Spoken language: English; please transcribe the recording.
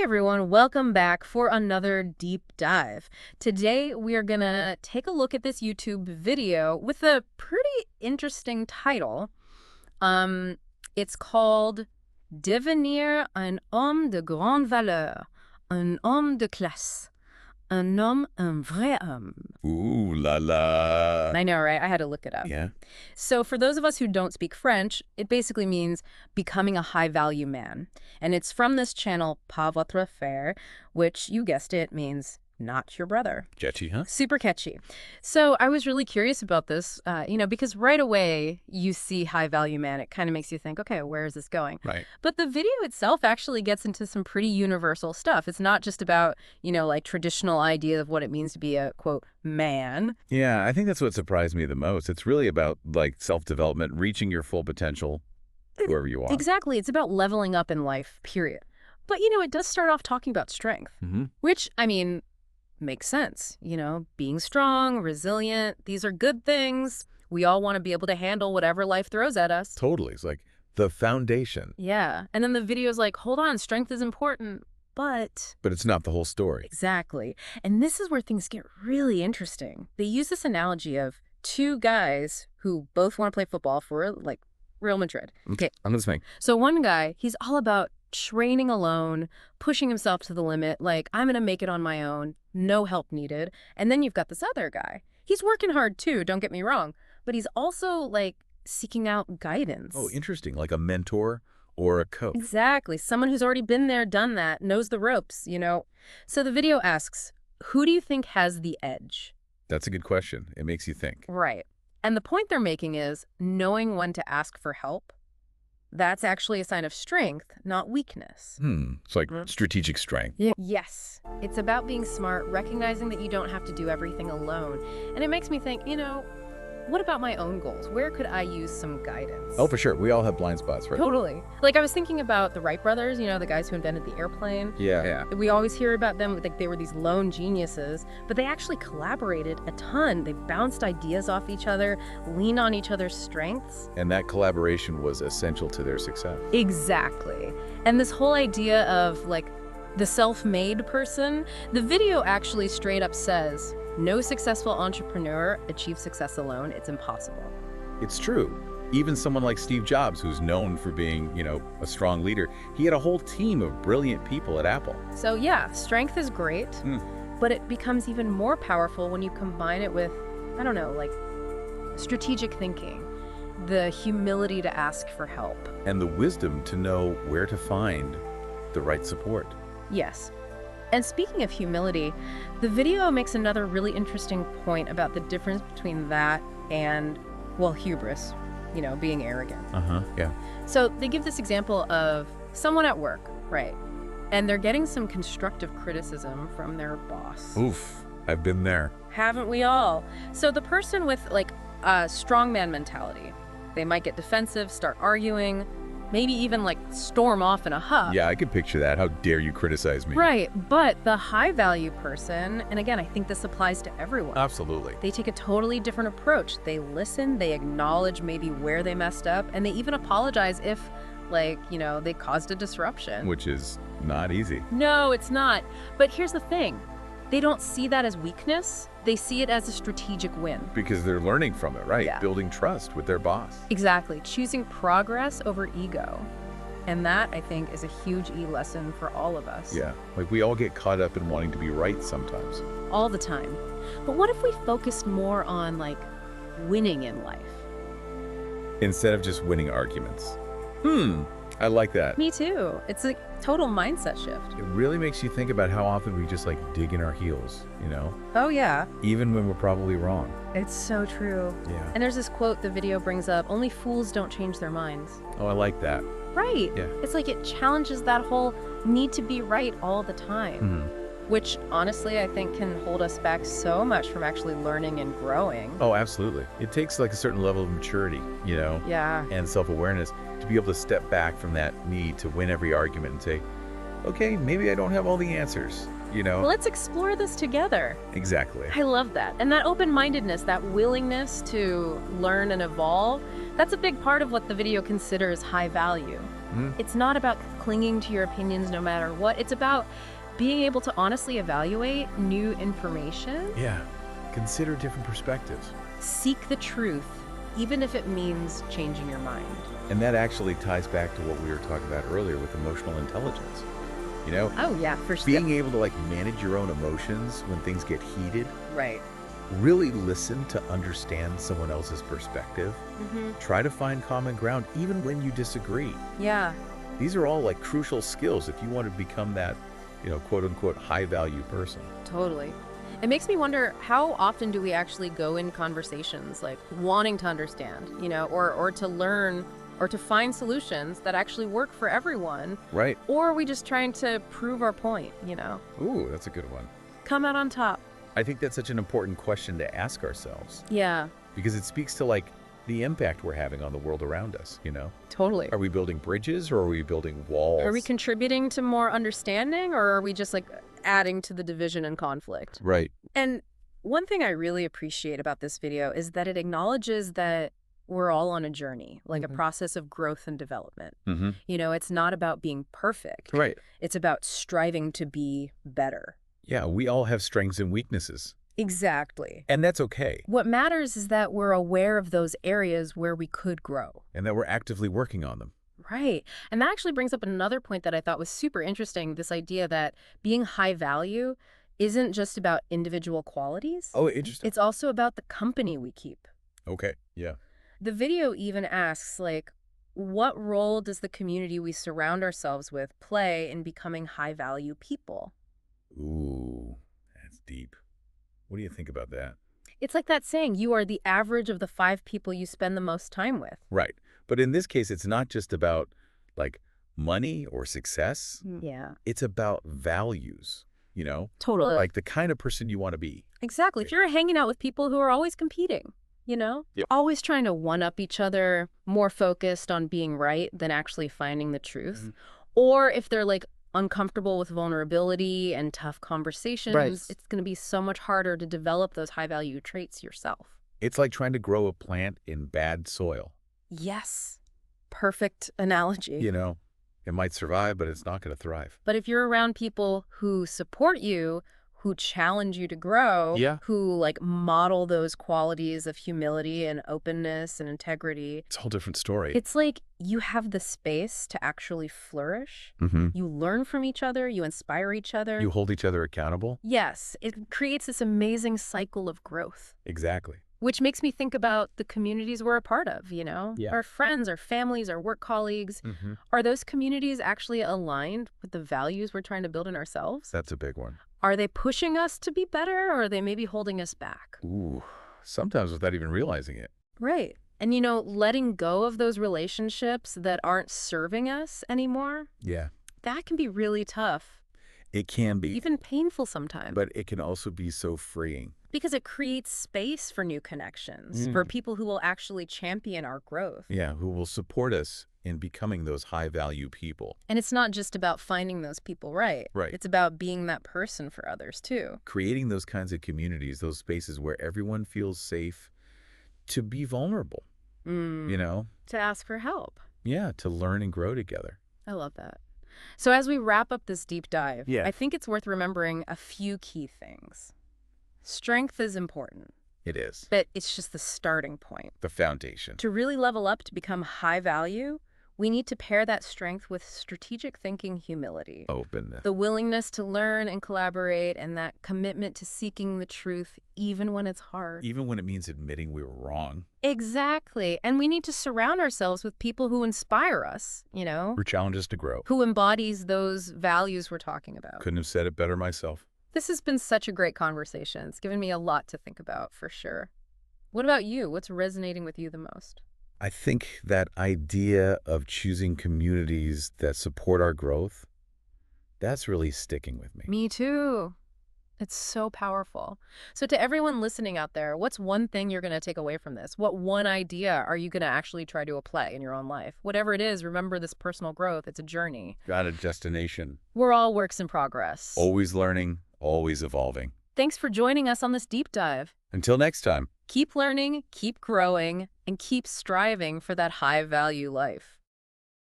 Hey everyone, welcome back for another deep dive. Today we are gonna take a look at this YouTube video with a pretty interesting title. It's called Devenir un homme de grande valeur, un homme de classe, un vrai homme. Ooh la la. I know, right? I had to look it up. Yeah. So for those of us who don't speak French, it basically means becoming a high-value man. And it's from this channel, Pas votre frère, which, you guessed it, means not your brother. Catchy, huh? Super catchy. So I was really curious about this, because right away you see high-value man. It kind of makes you think, okay, where is this going? Right. But the video itself actually gets into some pretty universal stuff. It's not just about, like traditional idea of what it means to be a, quote, man. Yeah, I think that's what surprised me the most. It's really about, like, self-development, reaching your full potential, whoever you are. Exactly. It's about leveling up in life, period. But, it does start off talking about strength, which, makes sense. Being strong, resilient, these are good things. We all want to be able to handle whatever life throws at us. Totally. It's like the foundation. Yeah. And then the video's like, hold on, strength is important, but... But it's not the whole story. Exactly. And this is where things get really interesting. They use this analogy of two guys who both want to play football for, like, Real Madrid. Okay. I'm listening. So one guy, he's all about training alone, pushing himself to the limit, like, I'm going to make it on my own, no help needed. And then you've got this other guy. He's working hard too, don't get me wrong, but he's also, like, seeking out guidance. Oh, interesting. Like a mentor or a coach. Exactly. Someone who's already been there, done that, knows the ropes, So the video asks, who do you think has the edge? That's a good question. It makes you think. Right. And the point they're making is knowing when to ask for help. That's actually a sign of strength, not weakness. It's like strategic strength. Yeah. Yes. It's about being smart, recognizing that you don't have to do everything alone. And it makes me think, what about my own goals? Where could I use some guidance? Oh, for sure. We all have blind spots, right? Totally. Like, I was thinking about the Wright brothers, the guys who invented the airplane. Yeah. We always hear about them, like they were these lone geniuses, but they actually collaborated a ton. They bounced ideas off each other, leaned on each other's strengths. And that collaboration was essential to their success. Exactly. And this whole idea of, like, the self-made person, the video actually straight up says, no successful entrepreneur achieves success alone. It's impossible. It's true. Even someone like Steve Jobs, who's known for being, a strong leader, he had a whole team of brilliant people at Apple. So yeah, strength is great, but it becomes even more powerful when you combine it with, like strategic thinking, the humility to ask for help. And the wisdom to know where to find the right support. Yes. And speaking of humility, the video makes another really interesting point about the difference between that and, well, hubris, being arrogant. Yeah. So they give this example of someone at work, right? And they're getting some constructive criticism from their boss. Oof, I've been there. Haven't we all? So the person with, like, a strongman mentality, they might get defensive, start arguing, maybe even, like, storm off in a huff. Yeah, I could picture that. How dare you criticize me? Right, but the high-value person, and again, I think this applies to everyone. Absolutely. They take a totally different approach. They listen, they acknowledge maybe where they messed up, and they even apologize if, like, they caused a disruption. Which is not easy. No, it's not. But here's the thing. They don't see that as weakness. They see it as a strategic win. Because they're learning from it, right? Yeah. Building trust with their boss. Exactly. Choosing progress over ego. And that, I think, is a huge lesson for all of us. Yeah, like we all get caught up in wanting to be right sometimes. All the time. But what if we focused more on, like, winning in life? Instead of just winning arguments. I like that. Me too. It's a total mindset shift. It really makes you think about how often we just, like, dig in our heels, Oh, yeah. Even when we're probably wrong. It's so true. Yeah. And there's this quote the video brings up, only fools don't change their minds. Oh, I like that. Right. Yeah. It's like it challenges that whole need to be right all the time, which honestly I think can hold us back so much from actually learning and growing. Oh, absolutely. It takes, like, a certain level of maturity, Yeah. and self-awareness to be able to step back from that need to win every argument and say, okay, maybe I don't have all the answers, Well, let's explore this together. Exactly. I love that. And that open-mindedness, that willingness to learn and evolve, that's a big part of what the video considers high value. It's not about clinging to your opinions no matter what. It's about being able to honestly evaluate new information. Yeah. Consider different perspectives. Seek the truth, even if it means changing your mind. And that actually ties back to what we were talking about earlier with emotional intelligence. You know, Oh, yeah, for sure. being able to like manage your own emotions when things get heated, Right. really listen to understand someone else's perspective, try to find common ground even when you disagree. Yeah. These are all like crucial skills if you want to become that, quote unquote, high value person. Totally. It makes me wonder, how often do we actually go in conversations like wanting to understand, or to learn or to find solutions that actually work for everyone? Right. Or are we just trying to prove our point, Ooh, that's a good one. Come out on top. I think that's such an important question to ask ourselves Yeah, because it speaks to like the impact we're having on the world around us, totally. Are we building bridges or are we building walls? Are we contributing to more understanding, or are we just like adding to the division and conflict? Right. And one thing I really appreciate about this video is that it acknowledges that we're all on a journey, like a process of growth and development. Mm-hmm. It's not about being perfect. Right. It's about striving to be better. Yeah, we all have strengths and weaknesses. Exactly. And that's okay. What matters is that we're aware of those areas where we could grow. And that we're actively working on them. Right. And that actually brings up another point that I thought was super interesting, this idea that being high value isn't just about individual qualities. Oh, interesting. It's also about the company we keep. Okay. Yeah. The video even asks, like, what role does the community we surround ourselves with play in becoming high value people? Ooh, that's deep. What do you think about that? It's like that saying, you are the average of the 5 people you spend the most time with. Right. But in this case, it's not just about like money or success. Yeah. It's about values, Totally. like the kind of person you want to be. Exactly. If you're hanging out with people who are always competing, Yep. always trying to one-up each other, more focused on being right than actually finding the truth. Or if they're like uncomfortable with vulnerability and tough conversations, Right. it's going to be so much harder to develop those high-value traits yourself. It's like trying to grow a plant in bad soil. Yes. Perfect analogy. It might survive, but it's not going to thrive. But if you're around people who support you, who challenge you to grow, Yeah. who like model those qualities of humility and openness and integrity, It's a whole different story. it's like you have the space to actually flourish. Mm-hmm. You learn from each other, you inspire each other. You hold each other accountable. Yes, it creates this amazing cycle of growth, Exactly. which makes me think about the communities we're a part of, Yeah. Our friends, our families, our work colleagues. Mm-hmm. Are those communities actually aligned with the values we're trying to build in ourselves? That's a big one. Are they pushing us to be better, or are they maybe holding us back? Ooh, sometimes without even realizing it. Right. And, letting go of those relationships that aren't serving us anymore, Yeah, that can be really tough, it can be. even painful sometimes. But it can also be so freeing. Because it creates space for new connections, for people who will actually champion our growth. Yeah, who will support us in becoming those high-value people. And it's not just about finding those people right. Right. It's about being that person for others, too. Creating those kinds of communities, those spaces where everyone feels safe to be vulnerable, To ask for help. Yeah, to learn and grow together. I love that. So as we wrap up this deep dive, Yeah. I think it's worth remembering a few key things. Strength is important, It is. but it's just the starting point. The foundation. To really level up to become high value, we need to pair that strength with strategic thinking, humility, Openness. the willingness to learn and collaborate, and that commitment to seeking the truth even when it's hard. Even when it means admitting we were wrong. Exactly. And we need to surround ourselves with people who inspire us, Or challenge us to grow. who embodies those values we're talking about. Couldn't have said it better myself. This has been such a great conversation. It's given me a lot to think about, for sure. What about you? What's resonating with you the most? I think that idea of choosing communities that support our growth, that's really sticking with me. Me too. It's so powerful. So to everyone listening out there, what's one thing you're going to take away from this? What one idea are you going to actually try to apply in your own life? Whatever it is, remember this personal growth. It's a journey. Got a destination. We're all works in progress. Always learning, always evolving. Thanks for joining us on this deep dive. Until next time. Keep learning, keep growing, and keep striving for that high-value life.